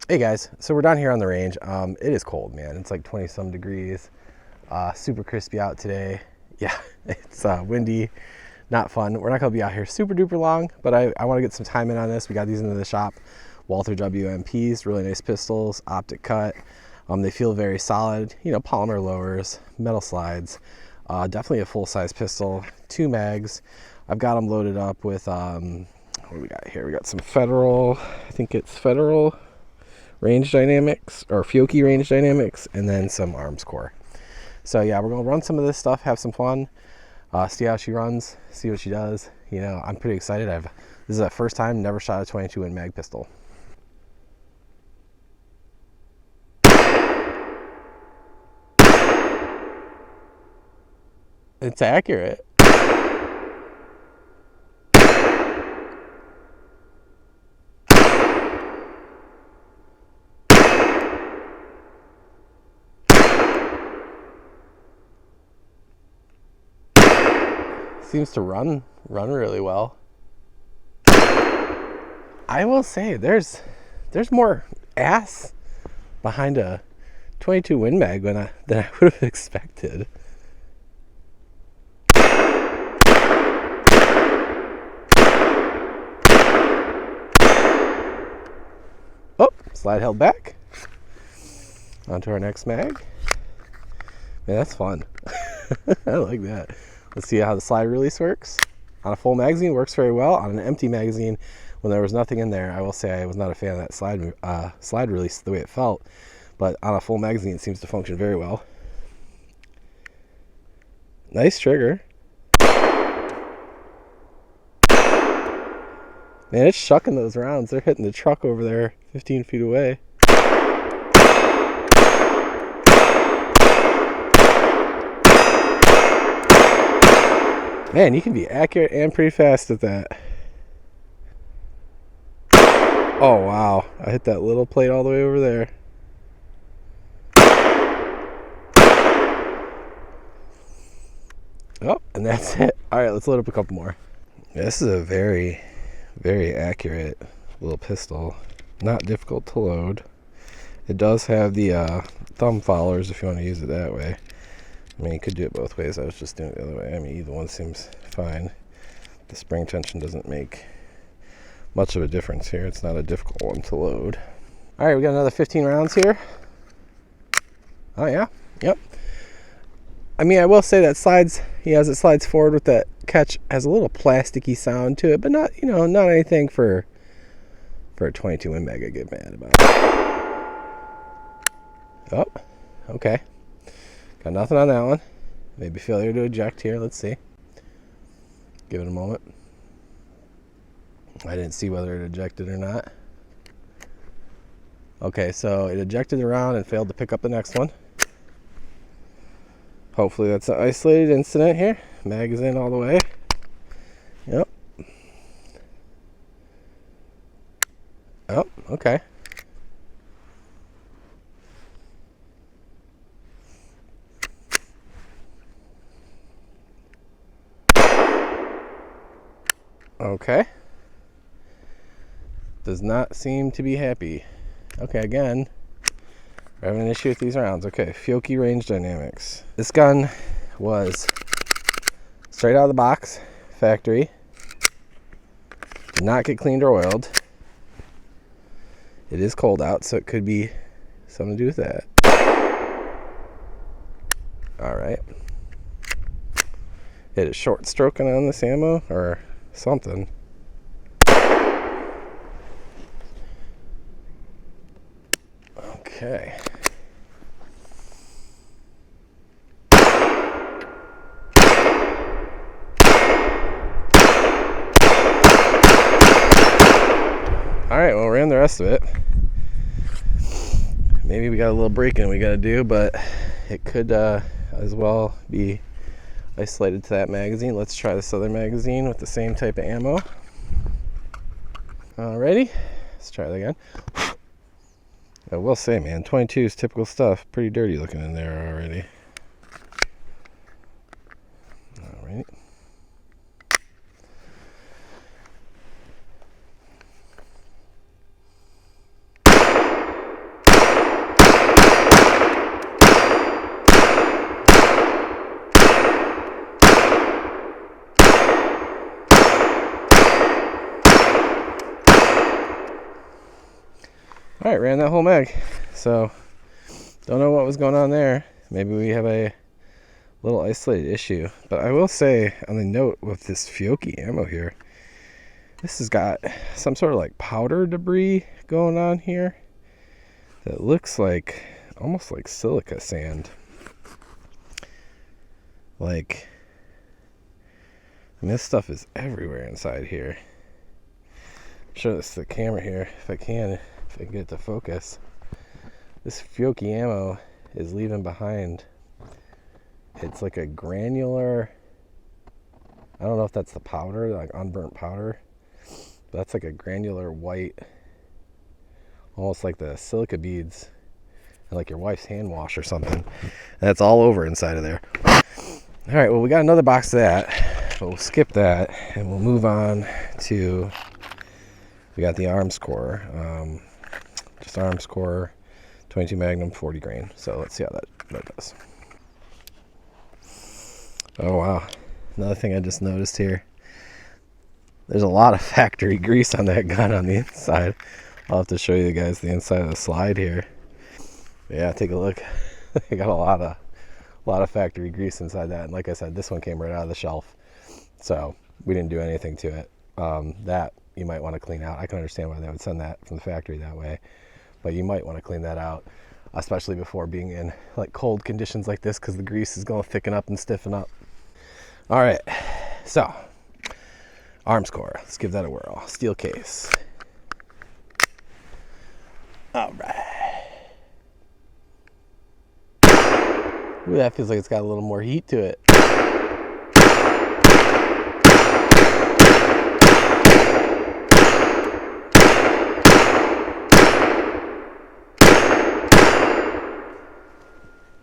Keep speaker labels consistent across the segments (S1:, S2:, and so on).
S1: Hey guys, so we're down here on the range. It is cold, man. It's like 20 some degrees. Super crispy out today. Yeah, it's windy, not fun. We're not gonna be out here super duper long, but I want to get some time in on this. We got these into the shop. Walther Wmps, really nice pistols, optic cut. They feel very solid, you know, polymer lowers, metal slides. Definitely a full-size pistol, 2 mags. I've got them loaded up with, what do we got here? We got some Federal, I think it's Federal range dynamics or Fiocchi range dynamics, and then some arms core. So yeah, we're gonna run some of this stuff, have some fun, see how she runs, see what she does. You know, I'm pretty excited. This is the first time, never shot a 22 Win Mag pistol. It's accurate. Seems to run really well. I will say there's more ass behind a 22 Win Mag than I would have expected. Oh, slide held back. On to our next mag. Man, that's fun. I like that. Let's see how the slide release works. On a full magazine, works very well. On an empty magazine, when there was nothing in there, I will say I was not a fan of that slide release the way it felt. But on a full magazine, it seems to function very well. Nice trigger. Man, it's shucking those rounds. They're hitting the truck over there 15 feet away. Man, you can be accurate and pretty fast at that. Oh, wow. I hit that little plate all the way over there. Oh, and that's it. All right, let's load up a couple more. This is a very, very accurate little pistol. Not difficult to load. It does have the thumb followers if you want to use it that way. I mean, you could do it both ways. I was just doing it the other way. I mean, either one seems fine. The spring tension doesn't make much of a difference here. It's not a difficult one to load. All right, we got another 15 rounds here. Oh yeah, yep. I mean, I will say that as it slides forward with that catch, has a little plasticky sound to it, but not, you know, not anything for a 22 Win Mag I get mad about. Oh, okay. Got nothing on that one. Maybe failure to eject here. Let's see. Give it a moment. I didn't see whether it ejected or not. Okay, so it ejected the round and failed to pick up the next one. Hopefully that's an isolated incident here. Mag is in all the way. Yep. Oh, okay. Okay. Does not seem to be happy. Okay, again, we're having an issue with these rounds. Okay, Fiocchi range dynamics. This gun was straight out of the box, factory. Did not get cleaned or oiled. It is cold out, so it could be something to do with that. All right. Hit a short stroking on this ammo or something. Okay. All right, well, ran the rest of it. Maybe we got a little break-in we got to do, but it could as well be isolated to that magazine. Let's try this other magazine with the same type of ammo. Alrighty, let's try that again. I will say, man, 22 is typical stuff. Pretty dirty looking in there already. Alright. All right, ran that whole mag. So don't know what was going on there. Maybe we have a little isolated issue. But I will say on the note with this Fiocchi ammo here, this has got some sort of like powder debris going on here that looks like almost like silica sand. Like, and this stuff is everywhere inside here. Show this to the camera here if I can get it to focus. This Fiocchi ammo is leaving behind, it's like a granular, I don't know if that's the powder, like unburnt powder, but that's like a granular white, almost like the silica beads in like your wife's hand wash or something. And that's all over inside of there. All right, well, we got another box of that, but we'll skip that and we'll move on to, we got the arms core, just arms core, 22 Magnum, 40 grain. So let's see how that does. Oh wow, another thing I just noticed here, there's a lot of factory grease on that gun on the inside. I'll have to show you guys the inside of the slide here. Yeah, take a look. They got a lot of factory grease inside that, and like I said, this one came right out of the shelf, so we didn't do anything to it. That you might want to clean out. I can understand why they would send that from the factory that way, but you might want to clean that out, especially before being in like cold conditions like this, because the grease is going to thicken up and stiffen up. All right, so arms core, let's give that a whirl. Steel case. All right. Ooh, that feels like it's got a little more heat to it.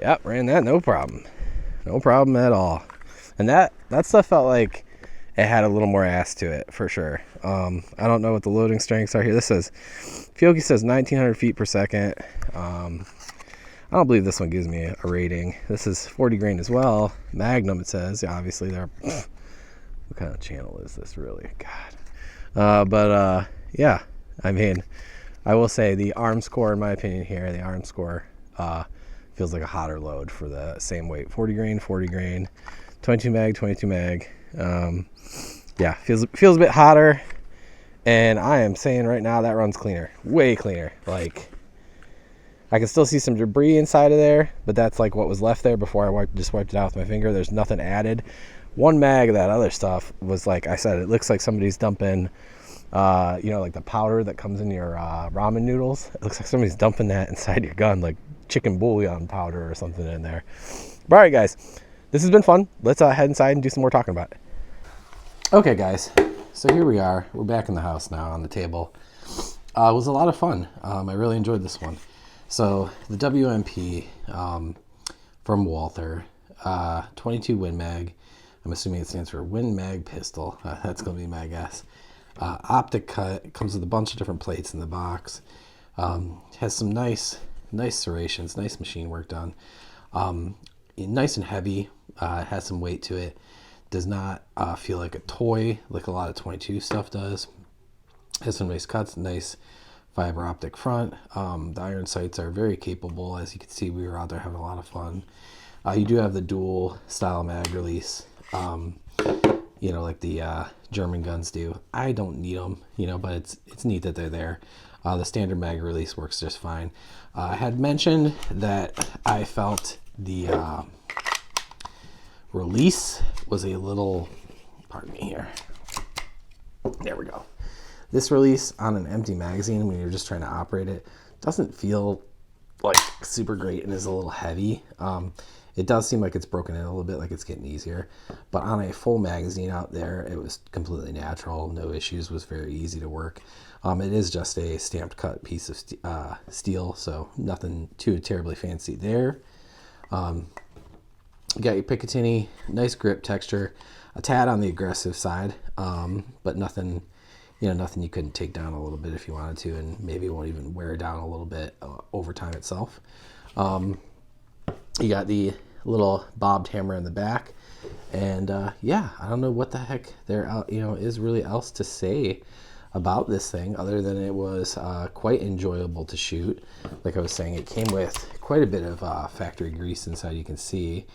S1: Yep, ran that no problem. No problem at all. And that stuff felt like it had a little more ass to it for sure. I don't know what the loading strengths are here. This says, Fiocchi says 1900 feet per second. I don't believe this one gives me a rating. This is 40 grain as well. Magnum, it says. Yeah, obviously they're, what kind of channel is this really? God. Yeah, I mean, I will say the arms core, in my opinion here, the arms core feels like a hotter load for the same weight. 40 grain, 22 mag, 22 mag. Yeah, feels a bit hotter, and I am saying right now that runs cleaner, way cleaner. Like, I can still see some debris inside of there, but that's like what was left there before I just wiped it out with my finger. There's nothing added. One mag of that other stuff was, like I said, it looks like somebody's dumping, like the powder that comes in your ramen noodles. It looks like somebody's dumping that inside your gun, like chicken bouillon powder or something in there. But all right, guys, this has been fun. Let's head inside and do some more talking about it. Okay, guys, so here we are. We're back in the house now on the table. It was a lot of fun. I really enjoyed this one. So the WMP from Walther, 22 Win Mag. I'm assuming it stands for Win Mag Pistol. That's going to be my guess. Optic cut. It comes with a bunch of different plates in the box. Has some nice serrations, nice machine work done. Nice and heavy. Has some weight to it. Does not feel like a toy like a lot of 22 stuff does. Has some nice cuts, nice fiber optic front. The iron sights are very capable. As you can see, we were out there having a lot of fun. You do have the dual style mag release, like the German guns do. I don't need them, but it's neat that they're there. The standard mag release works just fine. I had mentioned that I felt the release was a little, pardon me here. There we go. This release on an empty magazine, when you're just trying to operate it, doesn't feel like super great and is a little heavy. It does seem like it's broken in a little bit, like it's getting easier. But on a full magazine out there, it was completely natural. No issues, was very easy to work. It is just a stamped cut piece of steel, so nothing too terribly fancy there. You got your Picatinny, nice grip texture, a tad on the aggressive side, but nothing you couldn't take down a little bit if you wanted to, and maybe it won't even wear down a little bit over time itself. You got the little bobbed hammer in the back, and I don't know what the heck there is really else to say about this thing other than it was quite enjoyable to shoot. Like I was saying, it came with quite a bit of factory grease inside, you can see.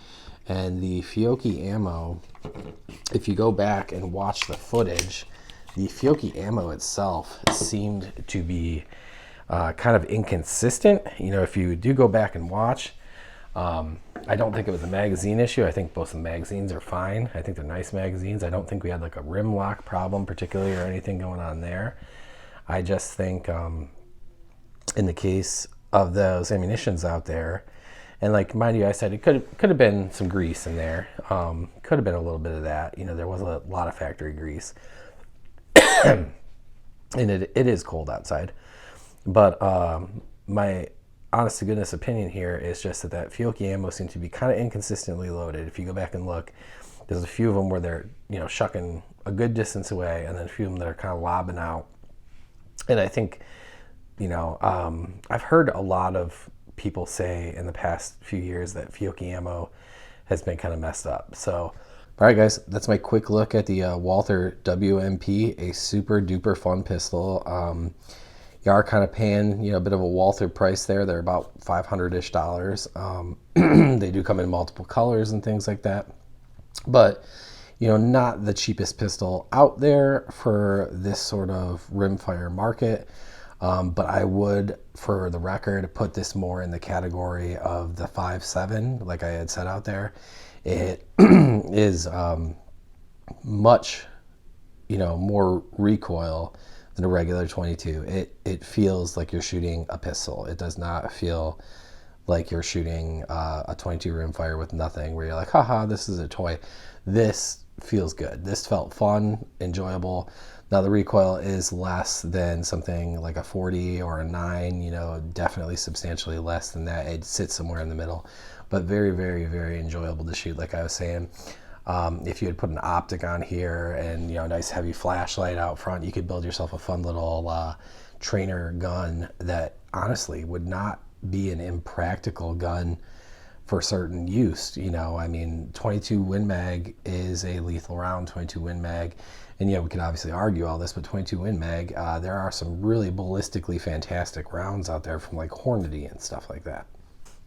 S1: And the Fiocchi ammo, if you go back and watch the footage, the Fiocchi ammo itself seemed to be kind of inconsistent. You know, if you do go back and watch, I don't think it was a magazine issue. I think both the magazines are fine. I think they're nice magazines. I don't think we had like a rim lock problem particularly or anything going on there. I just think in the case of those ammunitions out there, and like mind you, I said it could have been some grease in there. Could have been a little bit of that. You know, there was a lot of factory grease. And it is cold outside. But my honest to goodness opinion here is just that Fiocchi ammo seems to be kind of inconsistently loaded. If you go back and look, there's a few of them where they're, you know, shucking a good distance away, and then a few of them that are kind of lobbing out. And I think, you know, I've heard a lot of people say in the past few years that Fiocchi ammo has been kind of messed up. So, all right, guys, that's my quick look at the Walther WMP, a super duper fun pistol. You are kind of paying, you know, a bit of a Walther price there. They're about $500-ish. They do come in multiple colors and things like that. But, you know, not the cheapest pistol out there for this sort of rimfire market. But I would, for the record, put this more in the category of the 5.7, like I had said out there. It is much, you know, more recoil than a regular 22. It feels like you're shooting a pistol. It does not feel like you're shooting a 22 rimfire with nothing, where you're like, haha, this is a toy. This feels good. This felt fun, enjoyable. Now the recoil is less than something like a 40 or a 9, you know, definitely substantially less than that. It sits somewhere in the middle, but very, very, very enjoyable to shoot, like I was saying. If you had put an optic on here and, you know, a nice heavy flashlight out front, you could build yourself a fun little trainer gun that honestly would not be an impractical gun for certain use. You know, I mean, 22 Win Mag is a lethal round, 22 Win Mag. And yeah, we could obviously argue all this, but 22 Win Mag, there are some really ballistically fantastic rounds out there from like Hornady and stuff like that.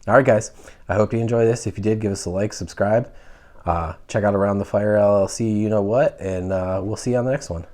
S1: All right, guys, I hope you enjoy this. If you did, give us a like, subscribe. Check out Around the Fire LLC, you know what, and we'll see you on the next one.